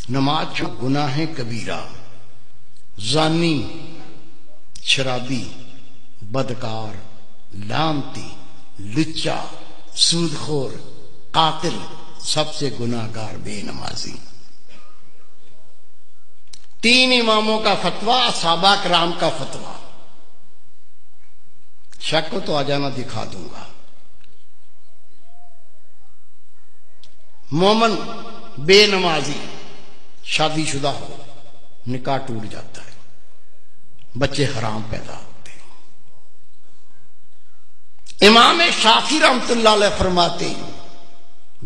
نماز جو گناہ کبیرہ، زانی، شرابی، بدکار، لعنتی، لچا، سودخور، قاتل، سب سے گناہگار بے نمازی۔ 3 اماموں کا فتویٰ، صحابہ کرام کا فتویٰ۔ شک کو تو آ جانا، دکھا دوں گا۔ مومن بے نمازی شادی شدہ ہو، نکاح ٹوٹ جاتا ہے، بچے حرام پیدا ہوتے ہیں۔ امام شافعی رحمۃ اللہ علیہ فرماتے ہیں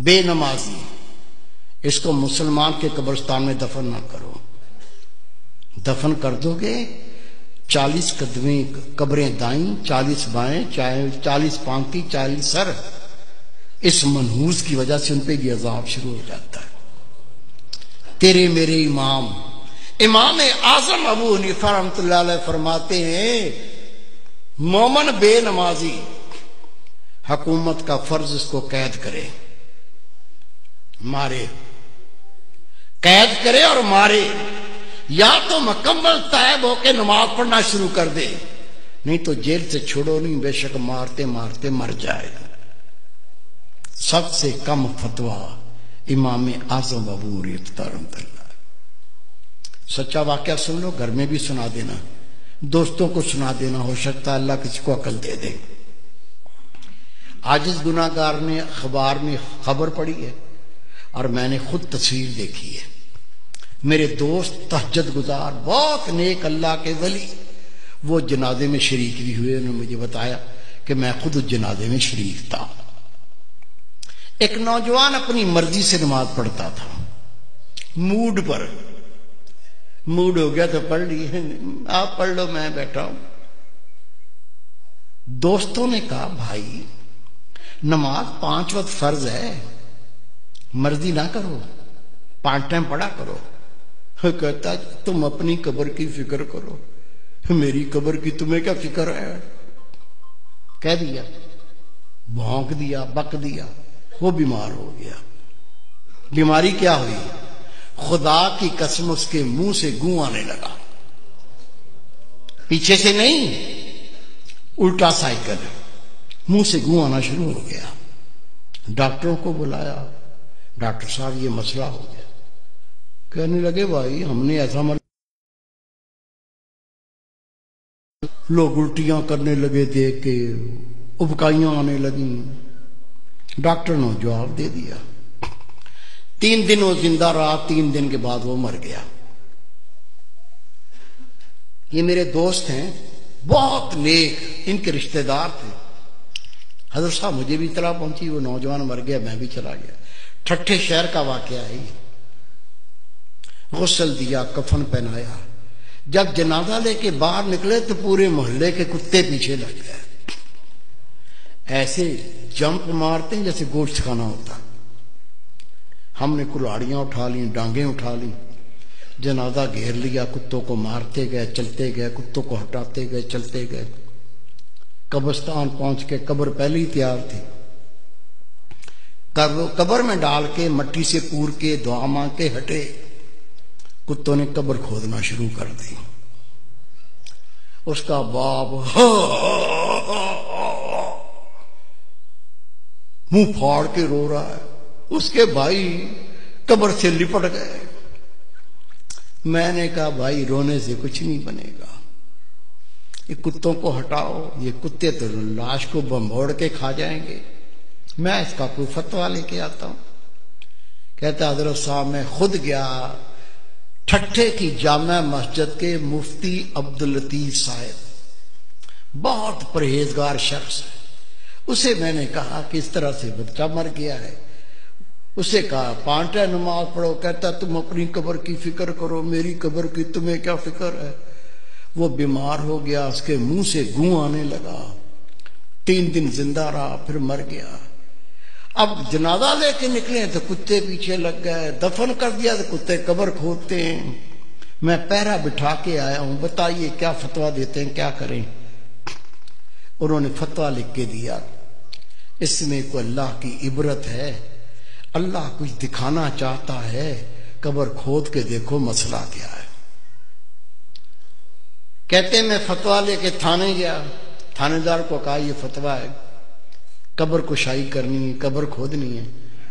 بے نمازی اس کو مسلمان کے قبرستان میں دفن نہ کرو، دفن کر دو گے 40 قدمیں قبریں دائیں، 40 بائیں، 40 پانتی، 40 سر، اس منحوس کی وجہ سے ان پہ یہ عذاب شروع ہو جاتا ہے۔ تیرے میرے امام اعظم ابو حنیفہ رحمۃ اللہ علیہ فرماتے ہیں مومن بے نمازی حکومت کا فرض اس کو قید کرے، مارے، قید کرے اور مارے، یا تو مکمل تائب ہو کے نماز پڑھنا شروع کر دے، نہیں تو جیل سے چھوڑو نہیں، بے شک مارتے مارتے مر جائے۔ سب سے کم فتویٰ امام اعظم ابو حنیفہ رحمۃ اللہ۔ سچا واقعہ سن لو، گھر میں بھی سنا دینا، دوستوں کو سنا دینا، ہو سکتا ہے اللہ کسی کو عقل دے دے۔ عاجز گناہگار نے اخبار میں خبر پڑھی ہے اور میں نے خود تصویر دیکھی ہے۔ میرے دوست تہجد گزار، بہت نیک اللہ کے ولی، وہ جنازے میں شریک بھی ہوئے، انہوں نے مجھے بتایا کہ میں خود اس جنازے میں شریک تھا۔ ایک نوجوان اپنی مرضی سے نماز پڑھتا تھا، موڈ پر، موڈ ہو گیا تو پڑھ لی، آپ پڑھ لو میں بیٹھا ہوں۔ دوستوں نے کہا بھائی نماز 5 وقت فرض ہے، مرضی نہ کرو، 5 ٹائم پڑھا کرو۔ کہتا تم اپنی قبر کی فکر کرو، میری قبر کی تمہیں کیا فکر ہے؟ کہہ دیا، بھونک دیا، بک دیا، وہ بیمار ہو گیا۔ بیماری کیا ہوئی؟ خدا کی قسم اس کے منہ سے گوں آنے لگا، پیچھے سے نہیں، الٹا سائیکل، منہ سے گوں آنا شروع ہو گیا۔ ڈاکٹروں کو بلایا، ڈاکٹر صاحب یہ مسئلہ ہو گیا۔ کہنے لگے بھائی ہم نے ایسا لوگ الٹیاں کرنے لگے دیکھ کے، ابکائیاں آنے لگیں۔ ڈاکٹر نے جواب دے دیا۔ 3 دن وہ زندہ رہا، 3 دن کے بعد وہ مر گیا۔ یہ میرے دوست ہیں، بہت نیک، ان کے رشتہ دار تھے۔ حضرت صاحب مجھے بھی اطلاع پہنچی، وہ نوجوان مر گیا، میں بھی چلا گیا۔ ٹھٹھے شہر کا واقعہ ہے یہ۔ غسل دیا، کفن پہنایا، جب جنازہ لے کے باہر نکلے تو پورے محلے کے کتے پیچھے لگ گئے، ایسے جمپ مارتے ہیں جیسے گوشت کھانا ہوتا۔ ہم نے کلاڑیاں اٹھا لیں، ڈانگیں اٹھا لیں، جنازہ گھیر لیا، کتوں کو مارتے گئے، چلتے گئے، کتوں کو ہٹاتے گئے، چلتے گئے۔ قبرستان پہنچ کے قبر پہلے ہی تیار تھی، قبر میں ڈال کے مٹی سے پور کے دعا مانگ کے ہٹے، کتوں نے قبر کھودنا شروع کر دی۔ اس کا باپ منہ پھاڑ کے رو رہا ہے، اس کے بھائی قبر سے لپٹ گئے۔ میں نے کہا بھائی رونے سے کچھ نہیں بنے گا، یہ کتوں کو ہٹاؤ، یہ کتے تو لاش کو بمبوڑ کے کھا جائیں گے، میں اس کا کوئی فتویٰ لے کے آتا ہوں۔ کہتا حضرت صاحب میں خود گیا ٹھٹھے کی جامع مسجد کے مفتی عبداللطیف صاحب، بہت پرہیزگار شخص ہے، اسے میں نے کہا کہ اس طرح سے بچہ مر گیا ہے، اسے کہا 5 ٹائم نماز پڑھو، کہتا تم اپنی قبر کی فکر کرو، میری قبر کی تمہیں کیا فکر ہے؟ وہ بیمار ہو گیا، اس کے منہ سے گوں آنے لگا، 3 دن زندہ رہا، پھر مر گیا۔ اب جنازہ لے کے نکلے تو کتے پیچھے لگ گئے، دفن کر دیا تو کتے قبر کھودتے ہیں۔ میں پہرا بٹھا کے آیا ہوں، بتائیے کیا فتویٰ دیتے ہیں، کیا کریں؟ انہوں نے فتویٰ لکھ کے دیا، اس میں کوئی اللہ کی عبرت ہے، اللہ کچھ دکھانا چاہتا ہے، قبر کھود کے دیکھو مسئلہ کیا ہے۔ کہتے میں فتویٰ لے کے تھانے گیا، تھانے دار کو کہا یہ فتویٰ ہے، قبر کشائی کرنی ہے، قبر کھودنی ہے۔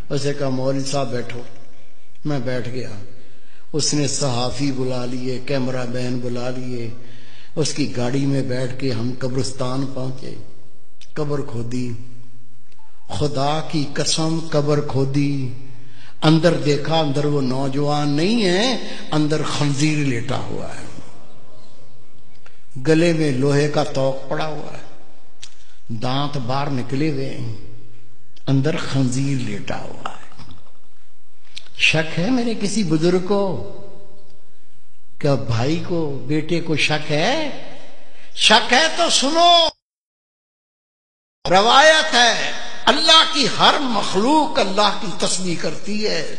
اسے کہا مولوی صاحب بیٹھو۔ میں بیٹھ گیا، اس نے صحافی بلا لیے، کیمرہ مین بلا لیے، اس کی گاڑی میں بیٹھ کے ہم قبرستان پہنچے، قبر کھودی، خدا کی قسم قبر کھودی، اندر دیکھا، اندر وہ نوجوان نہیں ہے، اندر خنزیر لیٹا ہوا ہے، گلے میں لوہے کا توق پڑا ہوا ہے، دانت باہر نکلے ہوئے ہیں، اندر خنزیر لیٹا ہوا ہے۔ شک ہے میرے کسی بزرگ کو؟ کیا بھائی کو، بیٹے کو شک ہے؟ شک ہے تو سنو، روایت ہے اللہ کی ہر مخلوق اللہ کی تسبیح کرتی ہے۔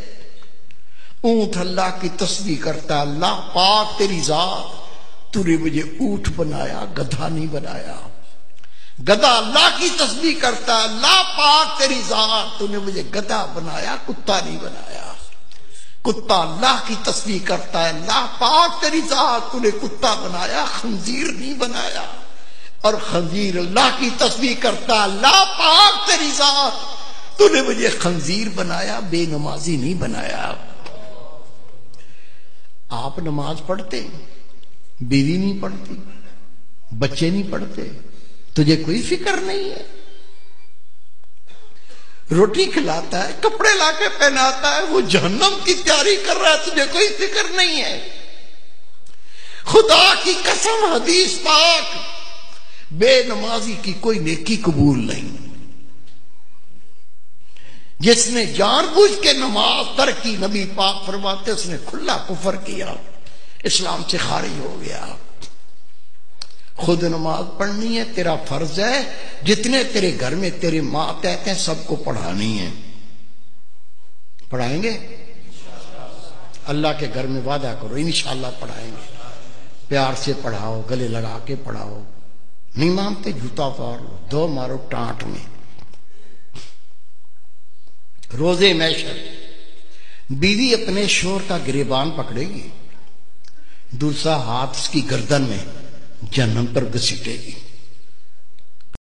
اونٹ اللہ کی تسبیح کرتا ہے، اللہ پاک تیری ذات، تو نے مجھے اونٹ بنایا، گدھا نہیں بنایا۔ گدھا اللہ کی تسبیح کرتا ہے، اللہ پاک تیری ذات، تو نے مجھے گدھا بنایا، کتا نہیں بنایا۔ کتا اللہ کی تسبیح کرتا ہے، اللہ پاک تیری ذات، تو نے کتا بنایا، خنزیر نہیں بنایا۔ اور خنزیر اللہ کی تسبیح کرتا ہے، اللہ پاک تیری ذات، تو نے مجھے خنزیر بنایا، بے نمازی نہیں بنایا۔ آپ نماز پڑھتے، بیوی نہیں پڑھتی، بچے نہیں پڑھتے، تجھے کوئی فکر نہیں ہے؟ روٹی کھلاتا ہے، کپڑے لا کے پہناتا ہے، وہ جہنم کی تیاری کر رہا ہے، تجھے کوئی فکر نہیں ہے؟ خدا کی قسم حدیث پاک، بے نمازی کی کوئی نیکی قبول نہیں۔ جس نے جان بوجھ کے نماز ترک کی، نبی پاک فرماتے اس نے کھلا کفر کیا، اسلام سے خارج ہو گیا۔ خود نماز پڑھنی ہے، تیرا فرض ہے، جتنے تیرے گھر میں تیرے ماتحت ہیں سب کو پڑھانی ہے۔ پڑھائیں گے؟ اللہ کے گھر میں وعدہ کرو انشاءاللہ پڑھائیں گے۔ پیار سے پڑھاؤ، گلے لگا کے پڑھاؤ، نہیں مانتے جوتا پاڑ لو، دو مارو ٹانٹ میں۔ روزے محشر بیوی اپنے شوہر کا گریبان پکڑے گی، دوسرا ہاتھ اس کی گردن میں جہنم پر گھسیٹے گی۔